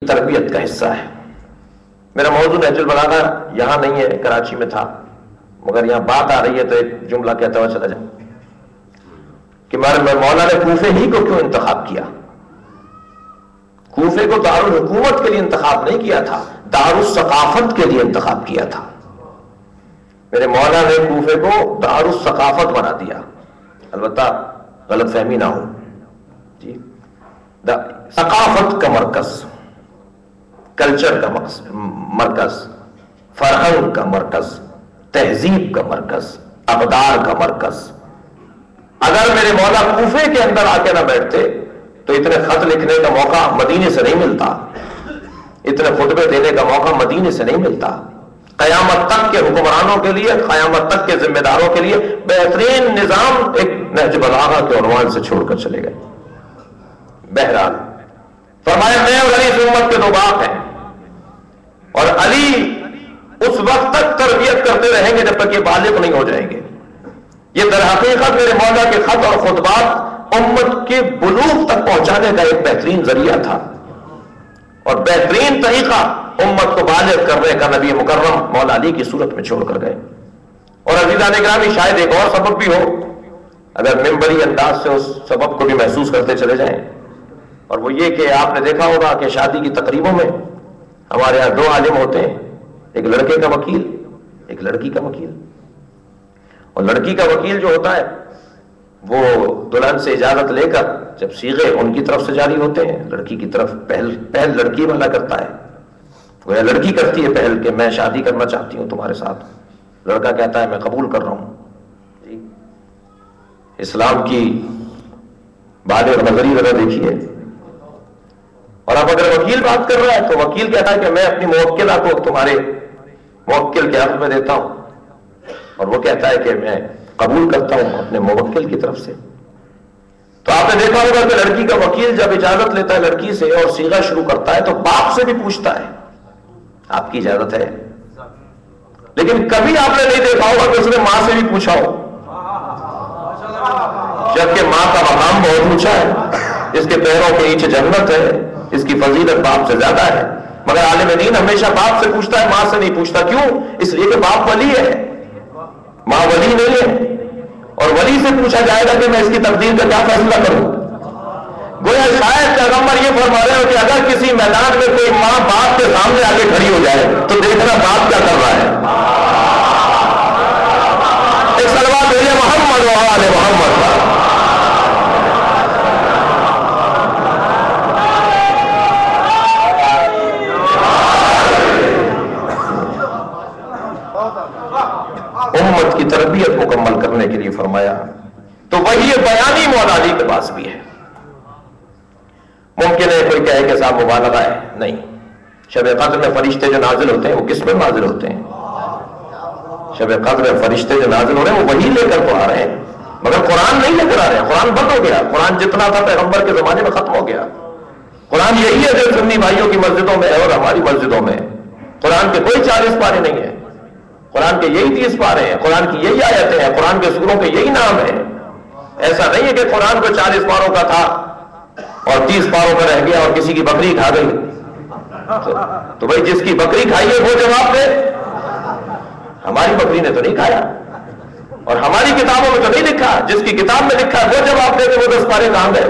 تربیت کا حصہ ہے. میرا موضوع نہج البلاغہ یہاں نہیں ہے، کراچی میں تھا، مگر یہاں بات آ رہی ہے تو ایک جملہ کہتا ہوا چلا جائے کہ مولا نے کوفے ہی کو کیوں انتخاب کیا؟ کوفے کو دارالحکومت کے لیے انتخاب نہیں کیا تھا، دارالثقافت کے لیے انتخاب کیا تھا. میرے مولا نے کوفے کو دارالثقافت بنا دیا. البتہ غلط فہمی نہ ہو جی، ثقافت کا مرکز، کلچر کا مرکز، فرہنگ کا مرکز، تہذیب کا مرکز، اقدار کا مرکز. اگر میرے مولا کوفے کے اندر آ کے نہ بیٹھتے تو اتنے خط لکھنے کا موقع مدینے سے نہیں ملتا، اتنے خطبے دینے کا موقع مدینے سے نہیں ملتا. قیامت تک کے حکمرانوں کے لیے، قیامت تک کے ذمہ داروں کے لیے بہترین نظام ایک نہج بلاغہ کے عنوان سے چھوڑ کر چلے گئے. بہرحال فرمایا میں اور علی اس امت کے دو باپ ہیں، اور علی اس وقت تک تربیت کرتے رہیں گے جب تک یہ بالغ نہیں ہو جائیں گے. یہ در حقیقت میرے مولا کے خط اور خطبات امت کے بلوغ تک پہنچانے کا ایک بہترین ذریعہ تھا، اور بہترین طریقہ امت کو بالغ کرنے کا نبی مکرم مولا علی کی صورت میں چھوڑ کر گئے. اور عزیزان گرامی شاید ایک اور سبب بھی ہو، اگر ممبری انداز سے اس سبب کو بھی محسوس کرتے چلے جائیں، اور وہ یہ کہ آپ نے دیکھا ہوگا کہ شادی کی تقریبوں میں ہمارے یہاں دو عالم ہوتے ہیں، ایک لڑکے کا وکیل، ایک لڑکی کا وکیل. اور لڑکی کا وکیل جو ہوتا ہے وہ دلہن سے اجازت لے کر جب صیغے ان کی طرف سے جاری ہوتے ہیں، لڑکی کی طرف پہل لڑکی والا کرتا ہے، وہ لڑکی کرتی ہے پہل کہ میں شادی کرنا چاہتی ہوں تمہارے ساتھ. لڑکا کہتا ہے میں قبول کر رہا ہوں. جی اسلام کی بالغ نظری ذرا دیکھیے. اور اب اگر وکیل بات کر رہا ہے تو وکیل کہتا ہے کہ میں اپنی موکلہ کو تمہارے موکل کے حق میں دیتا ہوں، اور وہ کہتا ہے کہ میں قبول کرتا ہوں اپنے موکل کی طرف سے. تو آپ نے دیکھا ہوگا کہ لڑکی کا وکیل جب اجازت لیتا ہے لڑکی سے اور صیغہ شروع کرتا ہے تو باپ سے بھی پوچھتا ہے آپ کی اجازت ہے، لیکن کبھی آپ نے نہیں دیکھا ہوگا کہ اس نے ماں سے بھی پوچھا ہو، جبکہ ماں کا مقام بہت اونچا ہے، اس کے پیروں کے نیچے جنت ہے، اس کی فضیلت باپ سے زیادہ ہے. مگر عالم دین ہمیشہ باپ سے پوچھتا ہے، ماں سے نہیں پوچھتا. کیوں؟ اس لیے کہ باپ ولی ہے، ماں ولی نہیں ہے. اور ولی سے پوچھا جائے گا کہ میں اس کی تقدیر کا کیا فیصلہ کروں. گویا شاید پیغمبر یہ فرما رہے ہو کہ اگر کسی میدان میں کوئی ماں باپ کے سامنے آگے کھڑی ہو جائے تو دیکھنا باپ کیا کر رہا ہے. ایک صلوات بھیجیے محمد و آل محمد. امت کی تربیت مکمل کرنے کے لیے فرمایا. تو وہی بیانی مولا علی کے پاس بھی ہے. ممکن ہے کوئی کہے کہ صاحب مبالغہ ہے، نہیں. شب قدر میں فرشتے جو نازل ہوتے ہیں وہ کس میں نازل ہوتے ہیں؟ شب قدر میں فرشتے جو نازل ہو رہے ہیں وہ وہی لے کر تو آ رہے ہیں، مگر قرآن نہیں لے کر آ رہے ہیں. قرآن بند ہو گیا. قرآن جتنا تھا پیغمبر کے زمانے میں ختم ہو گیا. قرآن یہی ہے جو سنی بھائیوں کی مسجدوں میں ہے اور ہماری مسجدوں میں. قرآن کے کوئی 40 پارے نہیں ہیں، قرآن کے یہی 30 پارے ہیں، قرآن کی یہی آیتیں ہیں، قرآن کے سوروں کے یہی نام ہیں. ایسا نہیں ہے کہ قرآن کو 40 پاروں کا تھا اور 30 پاروں کا رہ گیا اور کسی کی بکری کھا گئی. تو بھائی جس کی بکری کھائی ہے وہ جواب دے. ہماری بکری نے تو نہیں کھایا، اور ہماری کتابوں میں تو نہیں لکھا. جس کی کتاب میں لکھا ہے وہ جواب دے کہ وہ 10 پارے کہاں گئے.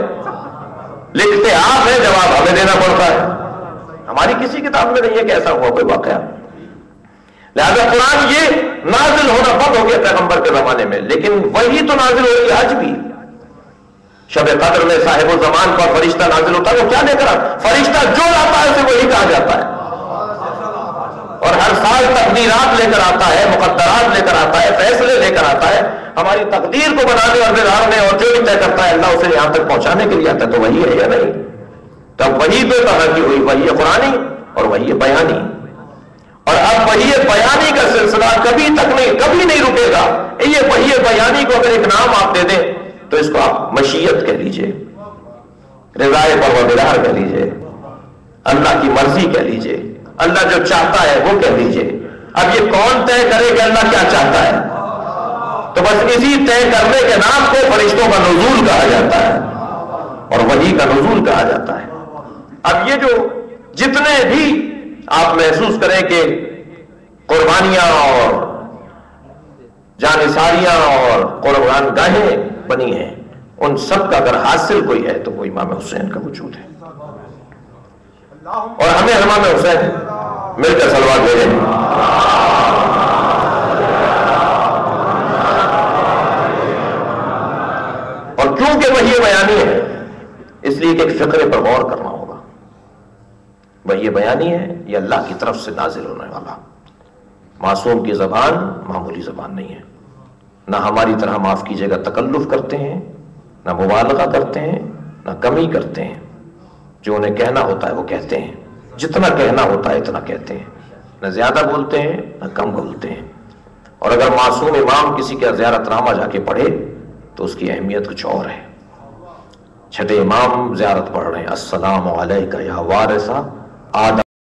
لکھتے آپ ہیں، جواب ہمیں دینا پڑتا ہے. ہماری کسی کتاب میں نہیں ہے کہ ایسا ہوا کوئی واقعہ. لہذا قرآن یہ نازل ہونا بند ہو گیا پیغمبر کے زمانے میں، لیکن وہی تو نازل ہو رہی ہے آج بھی. شب قدر میں صاحب الزمان پر فرشتہ نازل ہوتا ہے، وہ کیا لے کر آتا؟ فرشتہ جو لاتا ہے اسے وہی کہا جاتا ہے. اور ہر سال تقدیرات لے کر آتا ہے، مقدرات لے کر آتا ہے، فیصلے لے کر آتا ہے. ہماری تقدیر کو بنانے اور بگاڑنے اور جو بھی طے کرتا ہے اللہ اسے یہاں تک پہنچانے کے لیے آتا ہے. تو وہی ہے یا نہیں؟ تب وہی دو طرح کی ہوئی، وہی قرآنی اور وہی بیانی. اور اب وحی بیانی کا سلسلہ کبھی نہیں رکے گا. یہ وحی بیانی کو اگر ایک نام آپ دے دیں تو اس کو آپ مشیت کہہ لیجئے، رضائے پروردگار کہہ لیجئے، اللہ کی مرضی کہہ لیجئے، اللہ جو چاہتا ہے وہ کہہ لیجئے. اب یہ کون طے کرے کہ اللہ کیا چاہتا ہے؟ تو بس اسی طے کرنے کے نام کو فرشتوں کا نزول کہا جاتا ہے اور وحی کا نزول کہا جاتا ہے. اب یہ جو جتنے بھی آپ محسوس کریں کہ قربانیاں اور جانثاریاں اور قربان گاہیں بنی ہیں، ان سب کا اگر حاصل کوئی ہے تو وہ امام حسین کا وجود ہے. اور ہمیں امام حسین مل کر صلوات بھیجیں. اور کیونکہ وحی بیانی ہے اس لیے کہ ایک فقرے پر غور کرنا ہوگا. وحی بیانی ہے، یہ اللہ کی طرف سے نازل ہونے والا. معصوم کی زبان معمولی زبان نہیں ہے، نہ ہماری طرح معاف کیجیے گا تکلف کرتے ہیں، نہ مبالغہ کرتے ہیں، نہ کمی کرتے ہیں. جو انہیں کہنا ہوتا ہے وہ کہتے ہیں، جتنا کہنا ہوتا ہے اتنا کہتے ہیں، نہ زیادہ بولتے ہیں نہ کم بولتے ہیں. اور اگر معصوم امام کسی کا زیارت نامہ جا کے پڑھے تو اس کی اہمیت کچھ اور ہے. چھٹے امام زیارت پڑھ رہے ہیں، السلام علیکہ یا وارث آدم